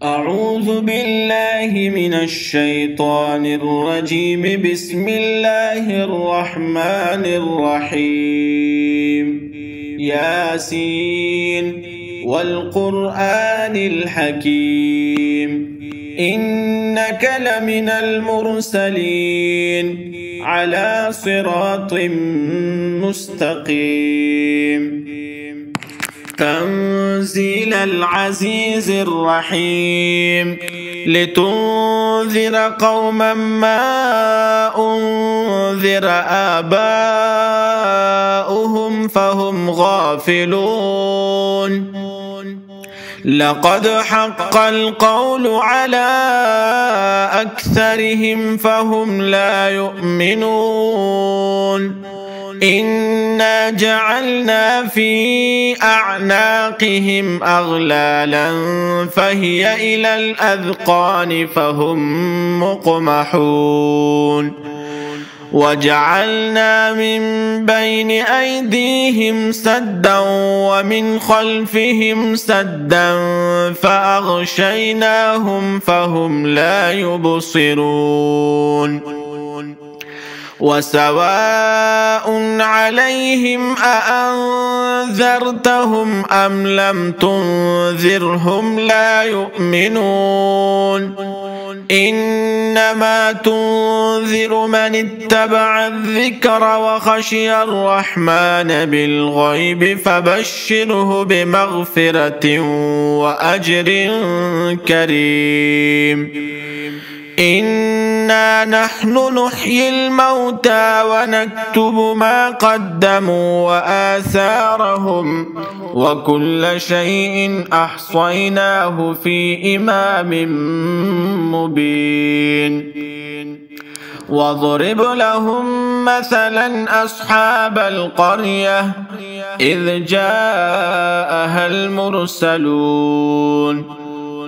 أعوذ بالله من الشيطان الرجيم. بسم الله الرحمن الرحيم. ياسين والقرآن الحكيم إنك لمن المرسلين على صراط مستقيم. تنزيل العزيز الرحيم لتنذر قوما ما أنذر آباؤهم فهم غافلون. لقد حق القول على أكثرهم فهم لا يؤمنون. إنا جعلنا في أعناقهم أغلالا فهي إلى الأذقان فهم مقمحون. وجعلنا من بين أيديهم سدا ومن خلفهم سدا فأغشيناهم فهم لا يبصرون. وسواء عليهم أأنذرتهم أم لم تنذرهم لا يؤمنون. إنما تنذر من اتبع الذكر وخشي الرحمن بالغيب فبشره بمغفرة وأجر كريم. إنا نحن نحيي الموتى ونكتب ما قدموا وآثارهم وكل شيء أحصيناه في إمام مبين. واضرب لهم مثلا أصحاب القرية إذ جاءها المرسلون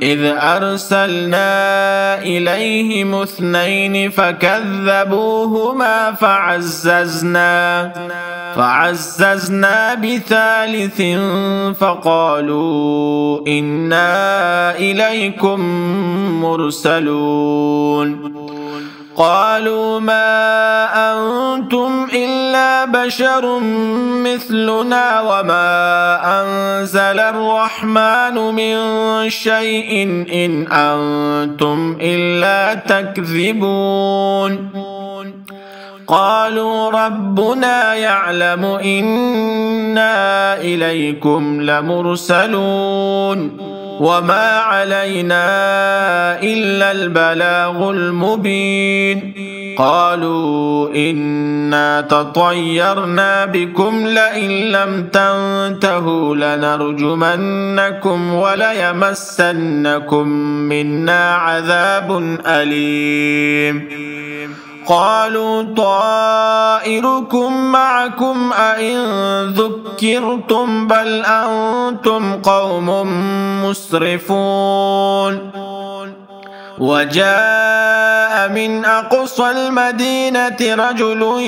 إذ أرسلنا إليهم اثنين فكذبوهما فعززنا بثالث فقالوا إنا إليكم مرسلون. قالوا ما أنتم إلا بشر مثلنا وما أنزل الرحمن من شيء إن أنتم إلا تكذبون. قالوا ربنا يعلم إنا إليكم لمرسلون وما علينا إلا البلاغ المبين. قالوا إنا تطيرنا بكم لئن لم تنتهوا لنرجمنكم وليمسنكم منا عذاب أليم. قالوا طائركم معكم أئن ذكرتم بل أنتم قوم مسرفون. وجاء من أقصى المدينة رجل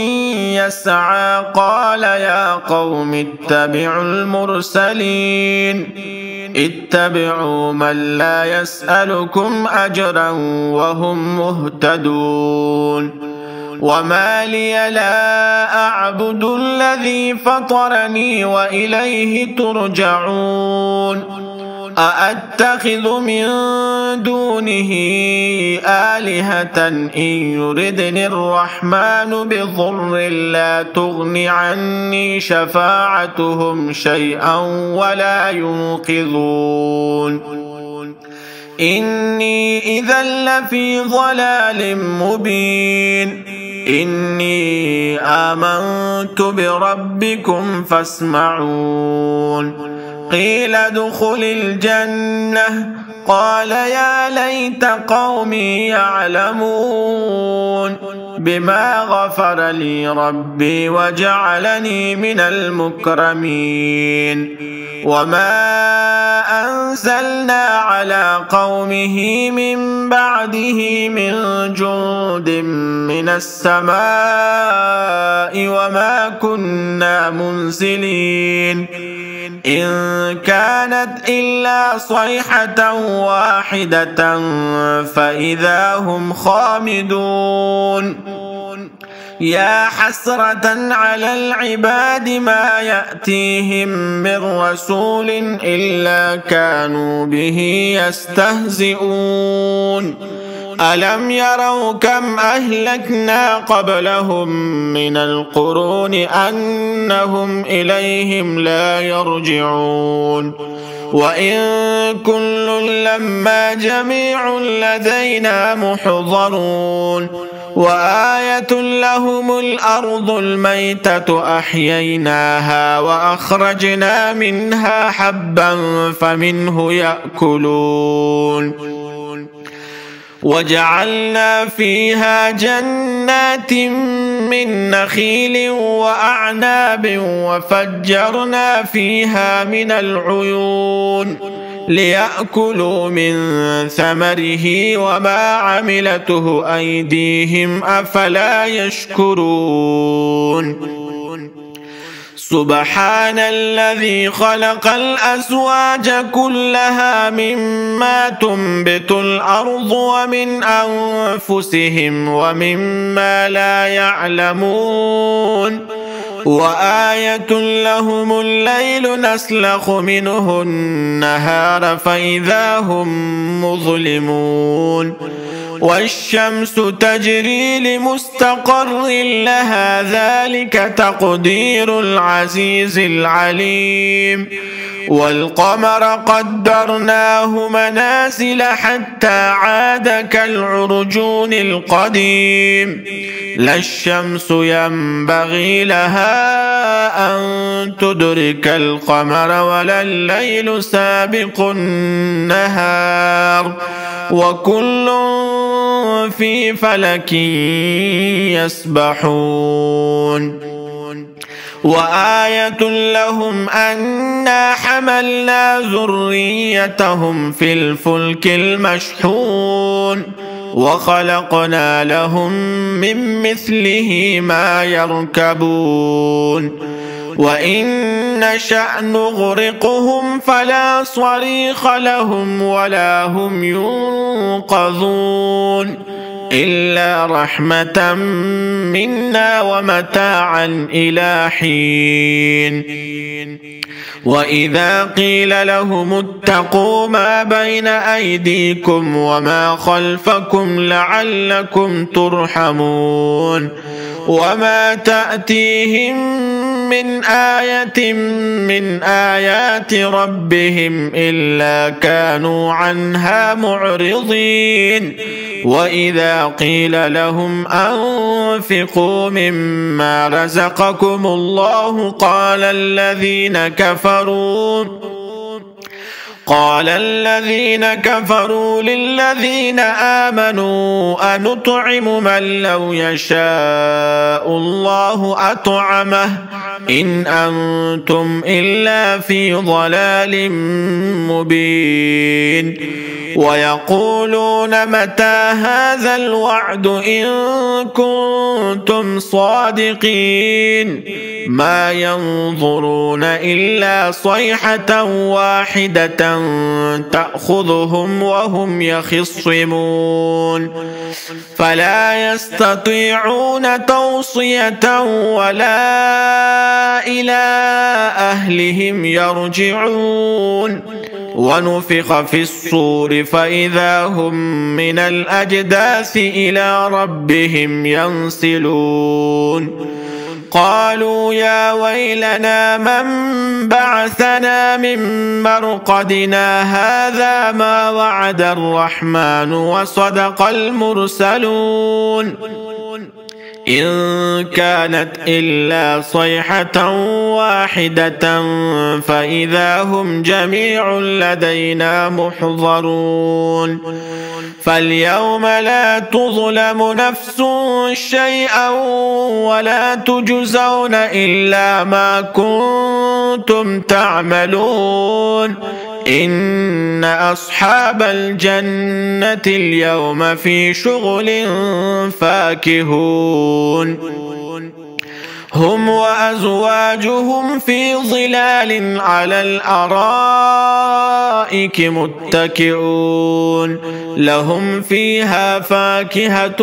يسعى قال يا قوم اتبعوا المرسلين اتبعوا من لا يسألكم أجرا وهم مهتدون. وما لي لا أعبد الذي فطرني وإليه ترجعون. أأتخذ من دونه آلهة إن يردني الرحمن بضر لا تغن عني شفاعتهم شيئا ولا ينقذون. إني إذا لفي ضلال مبين. إني آمنت بربكم فاسمعون. قيل ادخل الجنة قال يا ليت قومي يعلمون بما غفر لي ربي وجعلني من المكرمين. وما أنزلنا على قومه من بعده من جند من السماء وما كنا منزلين. إن كانت إلا صيحة واحدة فإذا هم خامدون يا حسرة على العباد ما يأتيهم من رسول إلا كانوا به يستهزئون ألم يروا كم أهلكنا قبلهم من القرون أنهم إليهم لا يرجعون وإن كل لما جميع لدينا محضرون وآية لهم الأرض الميتة أحييناها وأخرجنا منها حبا فمنه يأكلون وجعلنا فيها جنات من نخيل وأعناب وفجرنا فيها من العيون ليأكلوا من ثمره وما عملته أيديهم أفلا يشكرون سبحان الذي خلق الأزواج كلها مما تنبت الأرض ومن أنفسهم ومما لا يعلمون وآية لهم الليل نسلخ منه النهار فإذا هم مظلمون والشمس تجري لمستقر لها ذلك تقدير العزيز العليم والقمر قدرناه منازل حتى عاد كالعرجون القديم لا الشمس ينبغي لها أن تدرك القمر ولا الليل سابق النهار وكل في فلك يسبحون وآية لهم أنا حملنا ذريتهم في الفلك المشحون وخلقنا لهم من مثله ما يركبون وإن نشأ نغرقهم فلا صريخ لهم ولا هم ينقذون إلا رحمة منا ومتاعا إلى حين وإذا قيل لهم اتقوا ما بين أيديكم وما خلفكم لعلكم ترحمون وما تأتيهم من آية من آيات ربهم إلا كانوا عنها معرضين وإذا قيل لهم أنفقوا مما رزقكم الله قال الذين كفروا للذين آمنوا أنطعم من لو يشاء الله أطعمه إن أنتم إلا في ضلال مبين ويقولون متى هذا الوعد إن كنتم صادقين ما ينظرون إلا صيحة واحدة تأخذهم وهم يخصمون فلا يستطيعون توصية ولا إلى أهلهم يرجعون ونفخ في الصور فإذا هم من الأجداث إلى ربهم ينسلون قالوا يا ويلنا من بعثنا من مرقدنا هذا ما وعد الرحمن وصدق المرسلون إن كانت إلا صيحة واحدة فإذا هم جميع لدينا محضرون فاليوم لا تظلم نفس شيئا ولا تجزون إلا ما كنتم تعملون إن أصحاب الجنة اليوم في شغل فاكهون هم وأزواجهم في ظلال على الأرائك متكئون لهم فيها فاكهة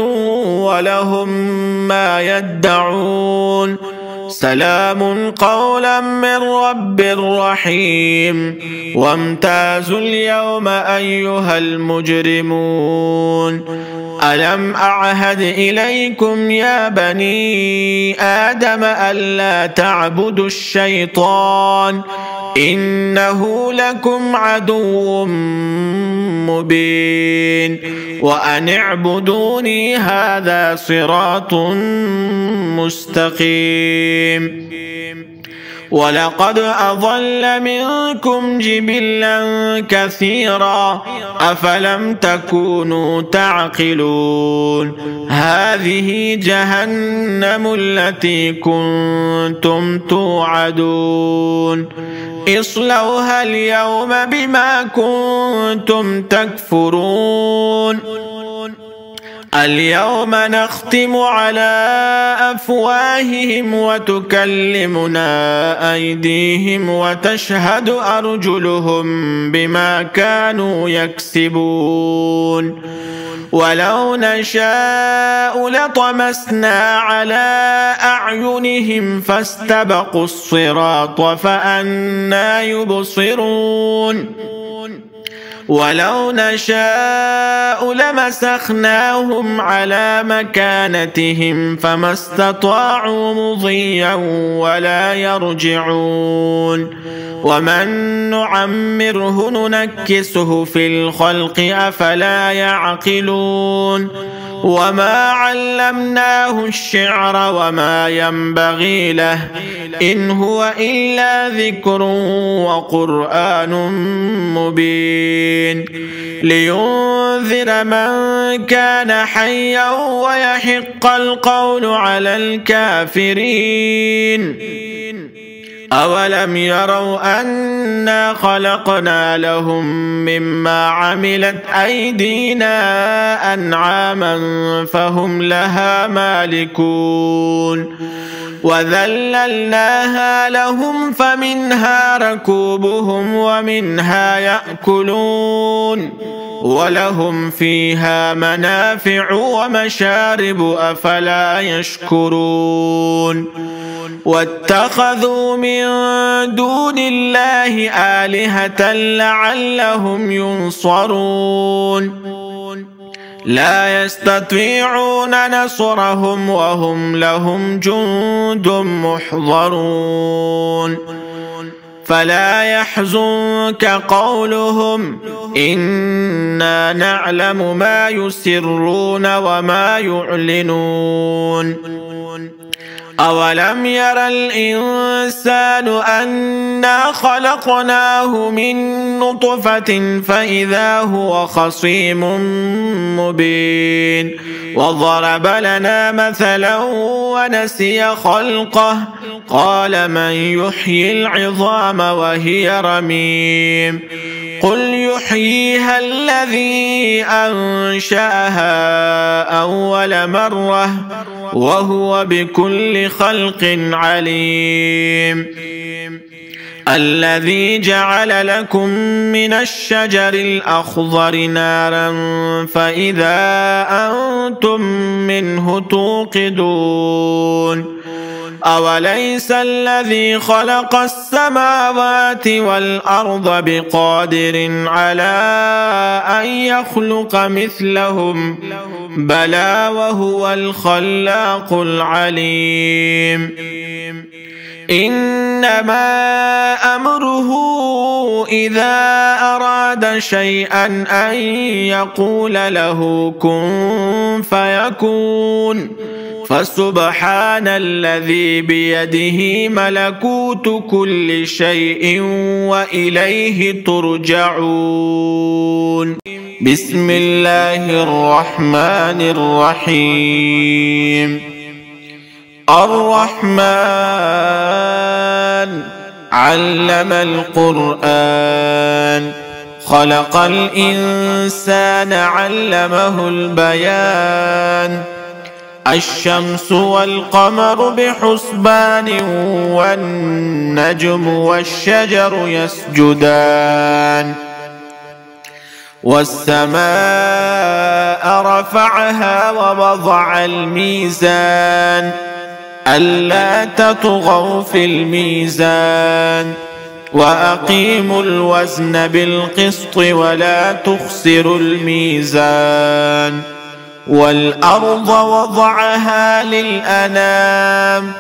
ولهم ما يدعون سلام قولا من رب رحيم وامتازوا اليوم أيها المجرمون ألم أعهد إليكم يا بني آدم ألا تعبدوا الشيطان إنه لكم عدو مبين وأن اعبدوني هذا صراط مستقيم ولقد أضل منكم جبلا كثيرا أفلم تكونوا تعقلون هذه جهنم التي كنتم توعدون اصلوها اليوم بما كنتم تكفرون اليوم نختم على أفواههم وتكلمنا أيديهم وتشهد أرجلهم بما كانوا يكسبون ولو نشاء لطمسنا على أعينهم فاستبقوا الصراط فأنى يبصرون ولو نشاء لمسخناهم على مكانتهم فما استطاعوا مضيا ولا يرجعون ومن نعمره ننكسه في الخلق أفلا يعقلون وما علمناه الشعر وما ينبغي له إن هو إلا ذكر وقرآن مبين لينذر من كان حيا ويحق القول على الكافرين أولم يروا أنا خلقنا لهم مما عملت أيدينا أنعاما فهم لها مالكون وذللناها لهم فمنها ركوبهم ومنها يأكلون ولهم فيها منافع ومشارب أفلا يشكرون واتخذوا من دون الله آلهة لعلهم ينصرون لا يستطيعون نصرهم وهم لهم جند محضرون فلا يحزنك قولهم إنا نعلم ما يسرون وما يعلنون أولم ير الإنسان أنا خلقناه من نطفة فإذا هو خصيم مبين وضرب لنا مثلا ونسي خلقه قال من يحيي العظام وهي رميم قل يحييها الذي أنشأها أول مرة وهو بكل خلق عليم الذي جعل لكم من الشجر الأخضر نارا فإذا أنتم منه توقدون أوليس الذي خلق السماوات والأرض بقادر على أن يخلق مثلهم بلى وهو الخلاق العليم إنما أمره إذا أراد شيئا أن يقول له كن فيكون فسبحان الذي بيده ملكوت كل شيء وإليه ترجعون بسم الله الرحمن الرحيم الرحمن علم القرآن خلق الإنسان علمه البيان الشمس والقمر بحسبان والنجم والشجر يسجدان والسماء رفعها ووضع الميزان ألا تطغوا في الميزان وأقيموا الوزن بالقسط ولا تخسروا الميزان والأرض وضعها للأنام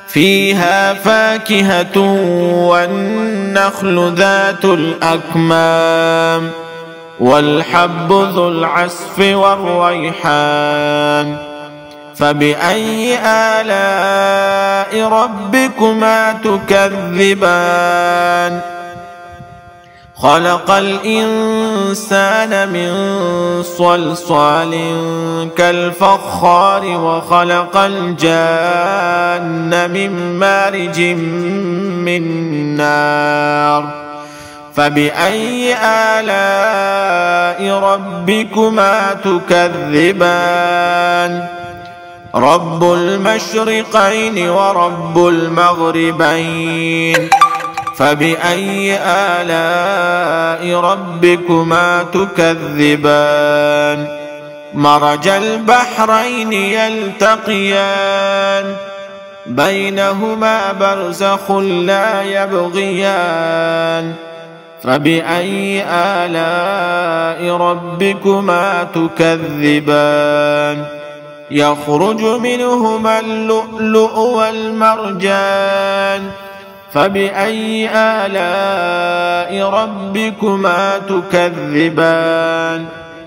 فيها فاكهة والنخل ذات الأكمام والحب ذو العصف والريحان فبأي آلاء ربكما تكذبان خلق الإنسان من صلصال كالفخار وخلق الجان من مارج من نار فبأي آلاء ربكما تكذبان رب المشرقين ورب المغربين فبأي آلاء ربكما تكذبان مرج البحرين يلتقيان بينهما برزخ لا يبغيان فبأي آلاء ربكما تكذبان يخرج منهما اللؤلؤ والمرجان فبأي آلاء ربكما تكذبان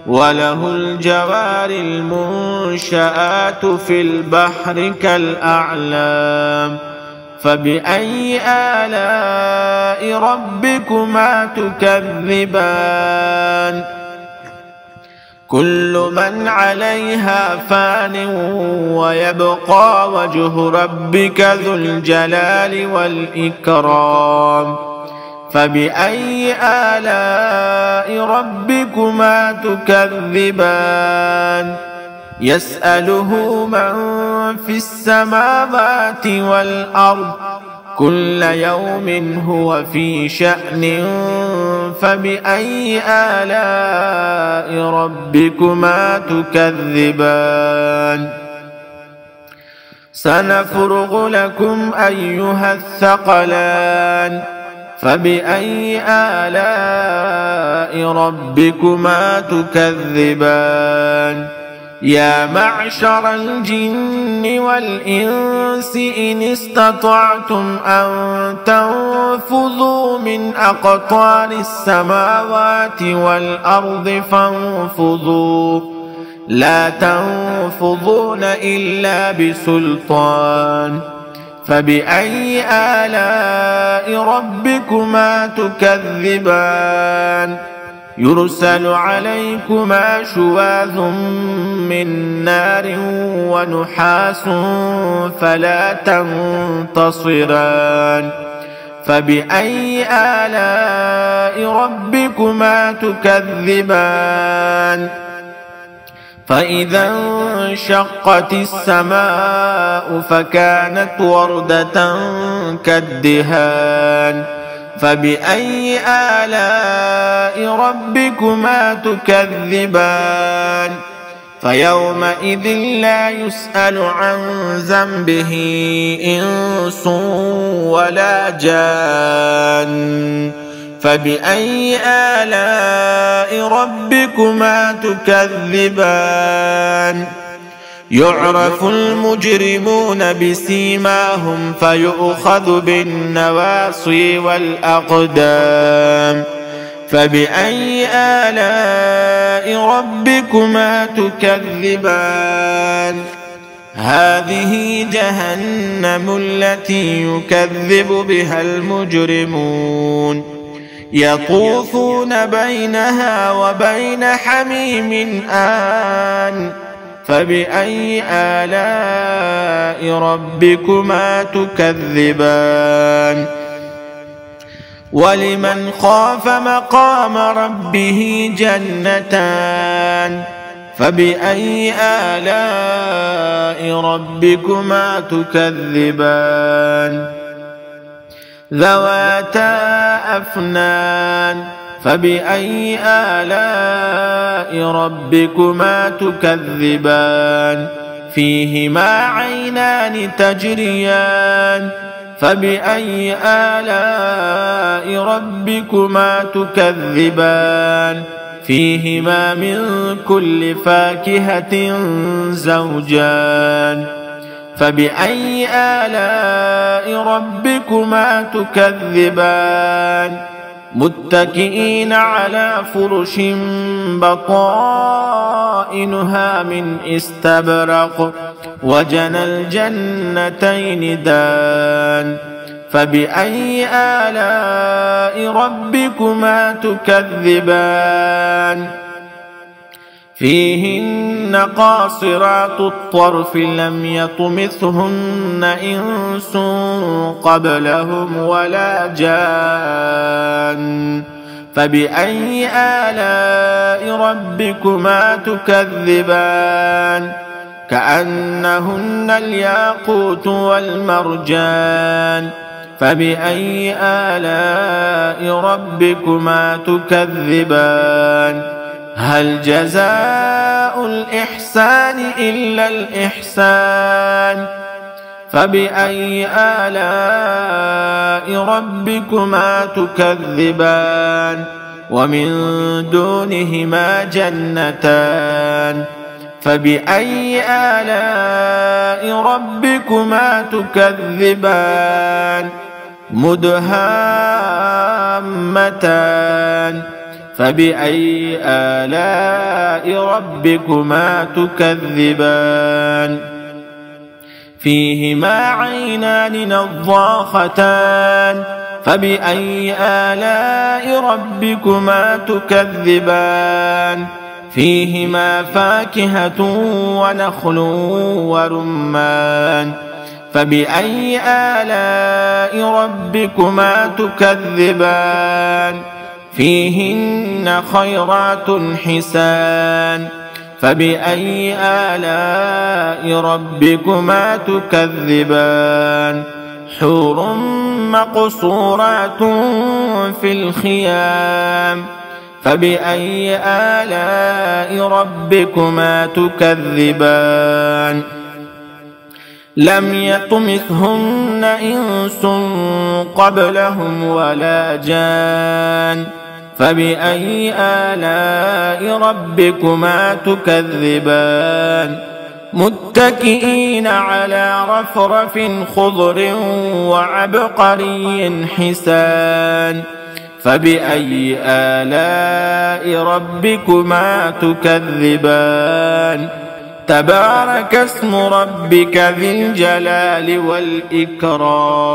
وله الجوار المنشآت في البحر كالأعلام فبأي آلاء ربكما تكذبان كل من عليها فان ويبقى وجه ربك ذو الجلال والإكرام فبأي آلاء ربكما تكذبان يسأله من في السماوات والأرض كل يوم هو في شأن فبأي آلاء ربكما تكذبان سنفرغ لكم أيها الثقلان فبأي آلاء ربكما تكذبان يا معشر الجن والإنس إن استطعتم أن تنفذوا من أقطار السماوات والأرض فانفذوا لا تنفذون إلا بسلطان فبأي آلاء ربكما تكذبان يرسل عليكما شواظ من نار ونحاس فلا تنتصران فبأي آلاء ربكما تكذبان فإذا انشقت السماء فكانت وردة كالدهان فبأي آلاء ربكما تكذبان فيومئذ لا يسأل عن ذنبه إنس ولا جان فبأي آلاء ربكما تكذبان يعرف المجرمون بسيماهم فيؤخذ بالنواصي والأقدام فبأي آلاء ربكما تكذبان هذه جهنم التي يكذب بها المجرمون يطوفون بينها وبين حميم آن فبأي آلاء ربكما تكذبان ولمن خاف مقام ربه جنتان فبأي آلاء ربكما تكذبان ذواتا أفنان فبأي آلاء ربكما تكذبان فيهما عينان تجريان فبأي آلاء ربكما تكذبان فيهما من كل فاكهة زوجان فبأي آلاء ربكما تكذبان متكئين على فرش بطائنها من استبرق وجنى الجنتين دان فبأي آلاء ربكما تكذبان فيهن قاصرات الطرف لم يطمثهن إنس قبلهم ولا جان فبأي آلاء ربكما تكذبان كأنهن الياقوت والمرجان فبأي آلاء ربكما تكذبان هل جزاء الإحسان إلا الإحسان فبأي آلاء ربكما تكذبان ومن دونهما جنتان فبأي آلاء ربكما تكذبان مدهامتان فبأي آلاء ربكما تكذبان فيهما عينان نضاختان فبأي آلاء ربكما تكذبان فيهما فاكهة ونخل ورمان فبأي آلاء ربكما تكذبان فيهن خيرات حسان فبأي آلاء ربكما تكذبان حور مقصورات في الخيام فبأي آلاء ربكما تكذبان لم يطمثهن إنس قبلهم ولا جان فبأي آلاء ربكما تكذبان متكئين على رفرف خضر وعبقري حسان فبأي آلاء ربكما تكذبان تبارك اسم ربك ذي الجلال والإكرام